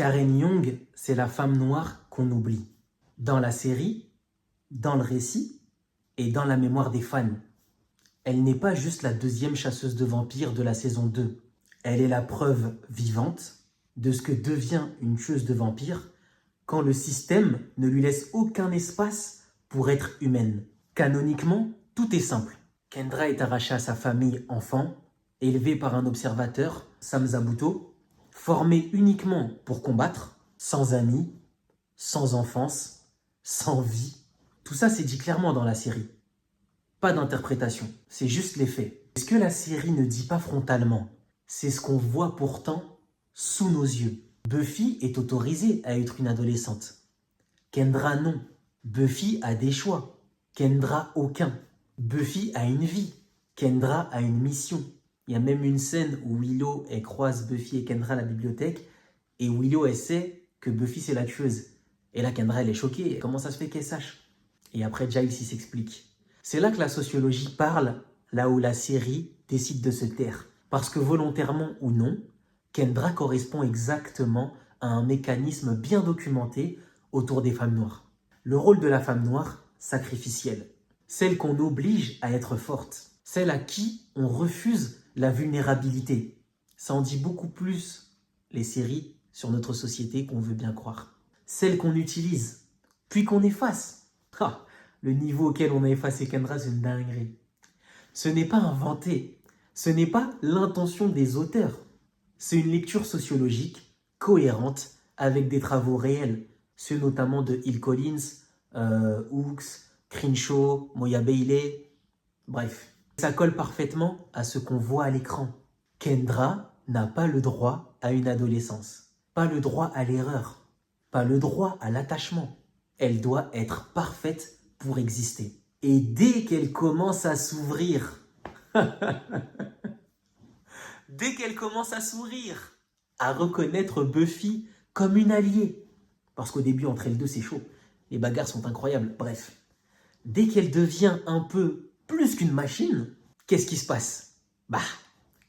Karen Young, c'est la femme noire qu'on oublie. Dans la série, dans le récit et dans la mémoire des fans. Elle n'est pas juste la deuxième chasseuse de vampires de la saison 2. Elle est la preuve vivante de ce que devient une tueuse de vampires quand le système ne lui laisse aucun espace pour être humaine. Canoniquement, tout est simple. Kendra est arrachée à sa famille enfant, élevée par un observateur, Sam Zabuto, formé uniquement pour combattre, sans amis, sans enfance, sans vie. Tout ça, c'est dit clairement dans la série. Pas d'interprétation, c'est juste les faits. Ce que la série ne dit pas frontalement, c'est ce qu'on voit pourtant sous nos yeux. Buffy est autorisée à être une adolescente. Kendra non. Buffy a des choix. Kendra aucun. Buffy a une vie. Kendra a une mission. Il y a même une scène où Willow elle croise Buffy et Kendra à la bibliothèque et Willow elle sait que Buffy c'est la tueuse. Et là Kendra elle est choquée. Comment ça se fait qu'elle sache? Et après Giles il s'explique. C'est là que la sociologie parle, là où la série décide de se taire. Parce que volontairement ou non, Kendra correspond exactement à un mécanisme bien documenté autour des femmes noires. Le rôle de la femme noire, sacrificielle. Celle qu'on oblige à être forte. Celle à qui on refuse la vulnérabilité. Ça en dit beaucoup plus, les séries, sur notre société qu'on veut bien croire. Celle qu'on utilise, puis qu'on efface. Ah, le niveau auquel on a effacé Kendra, c'est une dinguerie. Ce n'est pas inventé. Ce n'est pas l'intention des auteurs. C'est une lecture sociologique cohérente avec des travaux réels, ceux notamment de Hill Collins, Hooks, Crenshaw, Moya Bailey, bref. Ça colle parfaitement à ce qu'on voit à l'écran. Kendra n'a pas le droit à une adolescence, pas le droit à l'erreur, pas le droit à l'attachement. Elle doit être parfaite pour exister. Et dès qu'elle commence à s'ouvrir, dès qu'elle commence à sourire, à reconnaître Buffy comme une alliée, parce qu'au début, entre elles deux, c'est chaud. Les bagarres sont incroyables. Bref, dès qu'elle devient un peu plus qu'une machine, qu'est-ce qui se passe? Bah,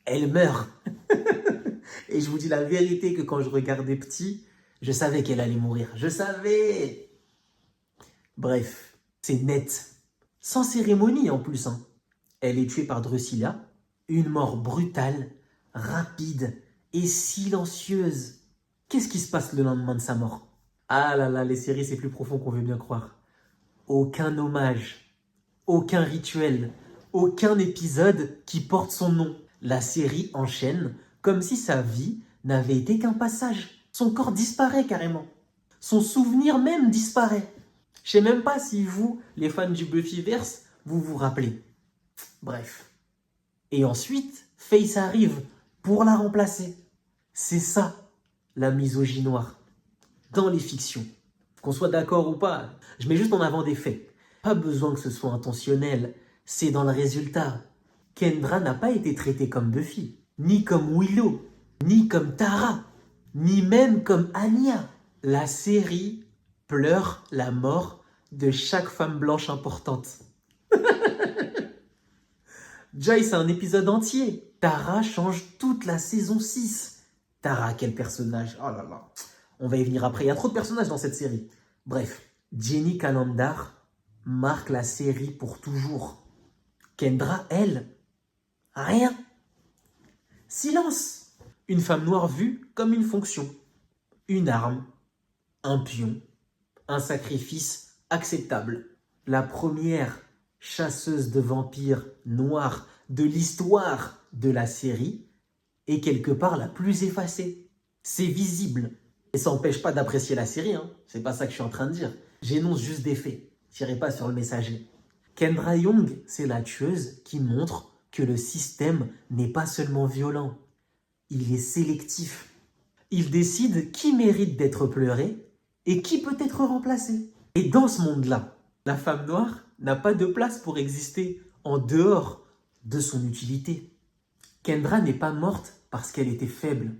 elle meurt. Et je vous dis la vérité que quand je regardais petit, je savais qu'elle allait mourir. Je savais. Bref, c'est net. Sans cérémonie en plus. Hein. Elle est tuée par Drusilla. Une mort brutale, rapide et silencieuse. Qu'est-ce qui se passe le lendemain de sa mort? Ah là là, les séries, c'est plus profond qu'on veut bien croire. Aucun hommage, aucun rituel, aucun épisode qui porte son nom. La série enchaîne comme si sa vie n'avait été qu'un passage. Son corps disparaît carrément. Son souvenir même disparaît. Je sais même pas si vous, les fans du Buffyverse, vous vous rappelez. Bref. Et ensuite, Faith arrive pour la remplacer. C'est ça, la misogynie noire. Dans les fictions. Qu'on soit d'accord ou pas, je mets juste en avant des faits. Pas besoin que ce soit intentionnel, c'est dans le résultat. Kendra n'a pas été traitée comme Buffy, ni comme Willow, ni comme Tara, ni même comme Anya. La série pleure la mort de chaque femme blanche importante. Joyce a un épisode entier. Tara change toute la saison 6. Tara, quel personnage. Oh là là. On va y venir après. Il y a trop de personnages dans cette série. Bref, Jenny Calendar marque la série pour toujours. Kendra, elle, rien. Silence. Une femme noire vue comme une fonction. Une arme. Un pion. Un sacrifice acceptable. La première chasseuse de vampires noirs de l'histoire de la série est quelque part la plus effacée. C'est visible. Et ça n'empêche pas d'apprécier la série, hein. C'est pas ça que je suis en train de dire. J'énonce juste des faits. Tirez pas sur le messager. Kendra Young, c'est la tueuse qui montre que le système n'est pas seulement violent. Il est sélectif. Il décide qui mérite d'être pleuré et qui peut être remplacé. Et dans ce monde-là, la femme noire n'a pas de place pour exister en dehors de son utilité. Kendra n'est pas morte parce qu'elle était faible.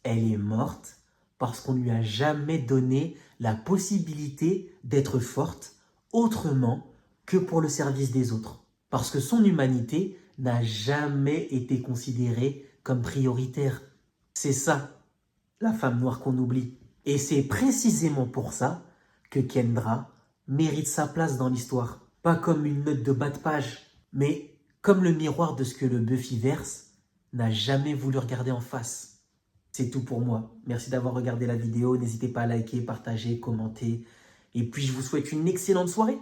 Elle est morte parce qu'on ne lui a jamais donné la possibilité d'être forte autrement que pour le service des autres. Parce que son humanité n'a jamais été considérée comme prioritaire. C'est ça, la femme noire qu'on oublie. Et c'est précisément pour ça que Kendra mérite sa place dans l'histoire. Pas comme une note de bas de page, mais comme le miroir de ce que le Buffyverse n'a jamais voulu regarder en face. C'est tout pour moi. Merci d'avoir regardé la vidéo. N'hésitez pas à liker, partager, commenter. Et puis je vous souhaite une excellente soirée.